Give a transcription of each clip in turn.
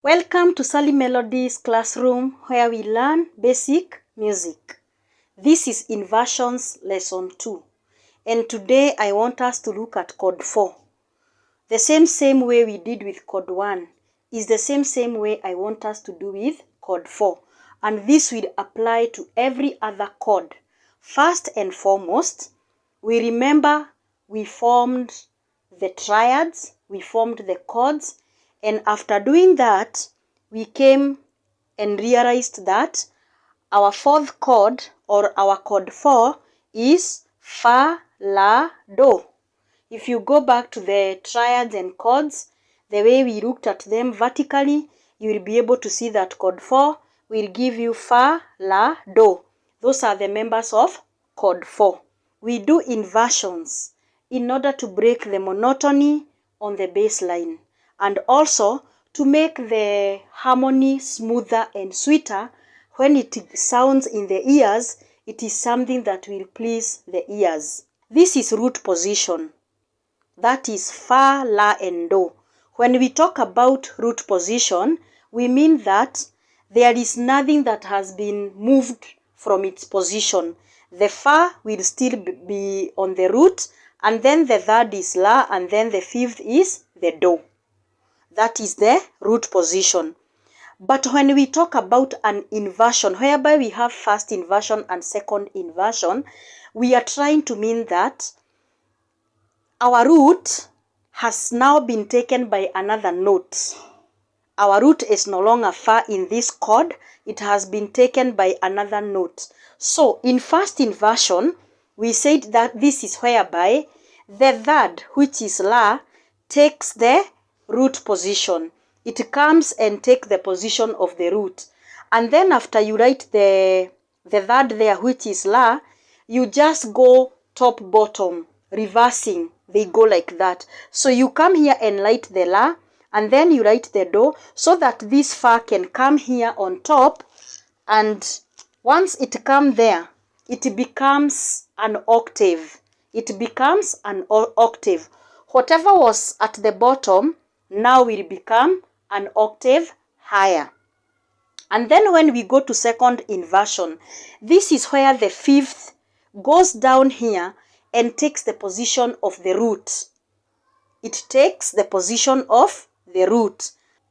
Welcome to Sally Melodies classroom where we learn basic music. This is Inversions Lesson 2 and today I want us to look at chord 4. The same way we did with chord 1 is the same way I want us to do with chord 4, and this will apply to every other chord. First and foremost, we remember we formed the triads, we formed the chords, and after doing that, we came and realized that our fourth chord or our chord 4 is Fa, La, Do. If you go back to the triads and chords, the way we looked at them vertically, you will be able to see that chord 4 will give you Fa, La, Do. Those are the members of chord 4. We do inversions in order to break the monotony on the bass line, and also to make the harmony smoother and sweeter. When it sounds in the ears, it is something that will please the ears. This is root position. That is Fa, La, and Do. When we talk about root position, we mean that there is nothing that has been moved from its position. The Fa will still be on the root, and then the third is La, and then the fifth is the Do. That is the root position. But when we talk about an inversion, whereby we have first inversion and second inversion, we are trying to mean that our root has now been taken by another note. Our root is no longer Fa in this chord, it has been taken by another note. So in first inversion, we said that this is whereby the third, which is La, takes the root position. It comes and takes the position of the root. And then after you write the third there, which is La, you just go top bottom, reversing. They go like that. So you come here and write the La, and then you write the Do, so that this Fa can come here on top, and once it comes there, it becomes an octave. It becomes an octave. Whatever was at the bottom now will become an octave higher. And then when we go to second inversion, this is where the fifth goes down here and takes the position of the root. It takes the position of the root.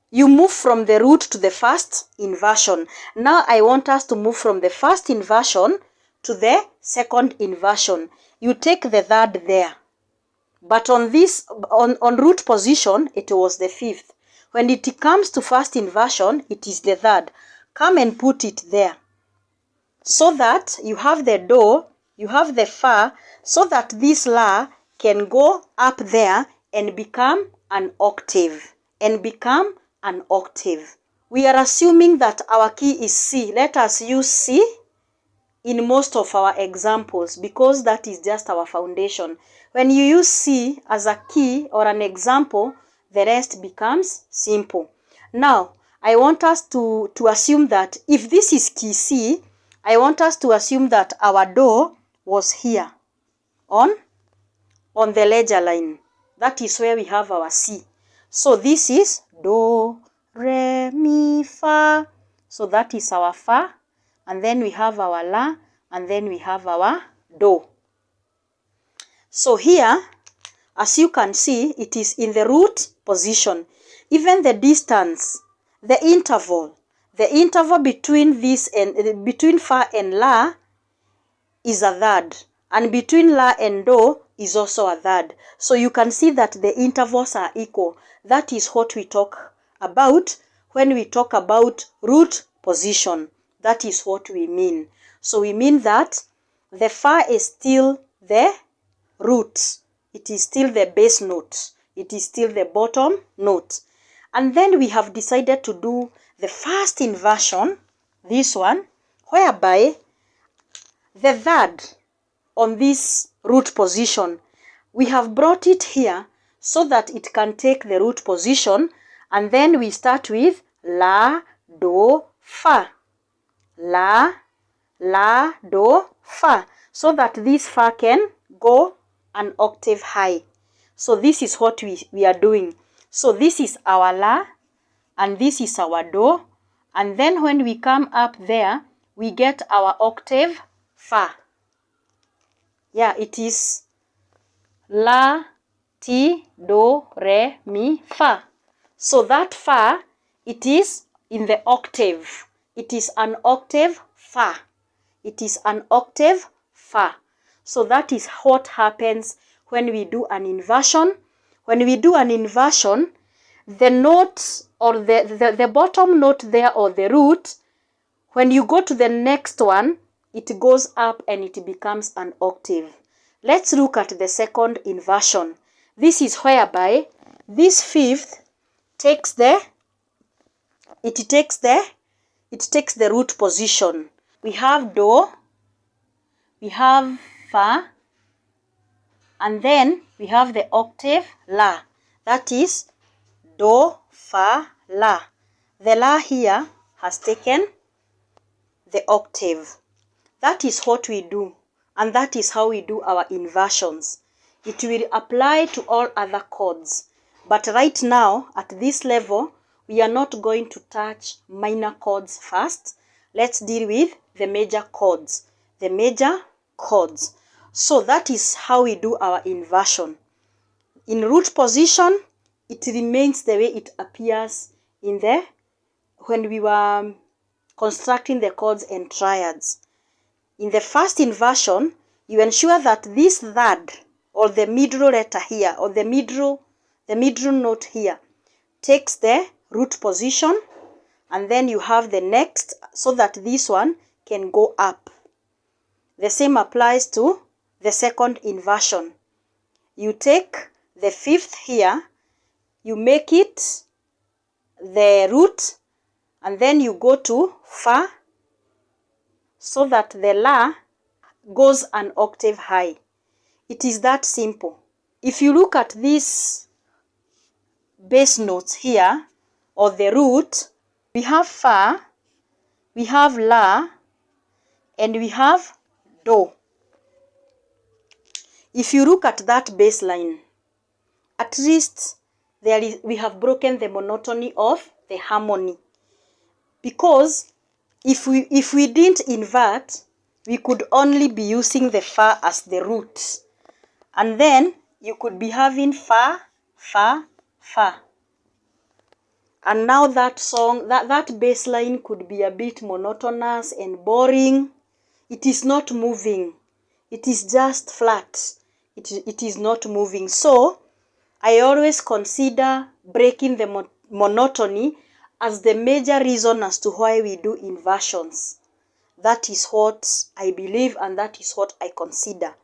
You move from the root to the first inversion. Now I want us to move from the first inversion to the second inversion. You take the third there. But on this, on root position, it was the fifth. When it comes to first inversion, it is the third. Come and put it there. So that you have the Do, you have the Fa, so that this La can go up there and become an octave. We are assuming that our key is C. Let us use C in most of our examples because that is just our foundation. When you use C as a key or an example, the rest becomes simple. Now, I want us to assume that if this is key C, I want us to assume that our Do was here on the ledger line. That is where we have our C. So this is Do, Re, Mi, Fa. So that is our Fa. And then we have our La, and then we have our Do. So here, as you can see, it is in the root position. Even the distance, the interval between this and between Fa and La is a third, and between La and Do is also a third. So you can see that the intervals are equal. That is what we talk about when we talk about root position. That is what we mean. So we mean that the Fa is still the root. It is still the bass note. It is still the bottom note. And then we have decided to do the first inversion, this one, whereby the third on this root position, we have brought it here so that it can take the root position, and then we start with La, Do, Fa. La, La, Do, Fa, so that this Fa can go an octave high. So this is what we are doing. So this is our La, and this is our do. And then when we come up there, we get our octave fa. Yeah, it is la, ti, do, re, mi, fa. So that fa, it is in the octave. It is an octave fa. It is an octave fa. So that is what happens when we do an inversion. When we do an inversion, the note or the bottom note there or the root, when you go to the next one, it goes up and it becomes an octave. Let's look at the second inversion. This is whereby this fifth takes the root position. We have do, we have fa, and then we have the octave la. That is do, fa, la. The la here has taken the octave. That is what we do, and that is how we do our inversions. It will apply to all other chords. But right now, at this level, we are not going to touch minor chords first. Let's deal with the major chords. The major chords. So that is how we do our inversion. In root position, it remains the way it appears in when we were constructing the chords and triads. In the first inversion, you ensure that this third or the middle letter here or the middle note here takes the root position, and then you have the next so that this one can go up. The same applies to the second inversion. You take the fifth here, you make it the root, and then you go to fa so that the la goes an octave high. It is that simple. If you look at these bass notes here, or the root, we have fa, we have la, and we have do. If you look at that bass line, at least we have broken the monotony of the harmony. Because if we didn't invert, we could only be using the fa as the root. And then you could be having fa, fa, fa. And now that song, that bass line could be a bit monotonous and boring. It is not moving. It is just flat. It is not moving. So I always consider breaking the monotony as the major reason as to why we do inversions. That is what I believe and that is what I consider.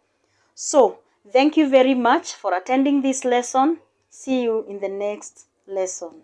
So, thank you very much for attending this lesson. See you in the next lesson.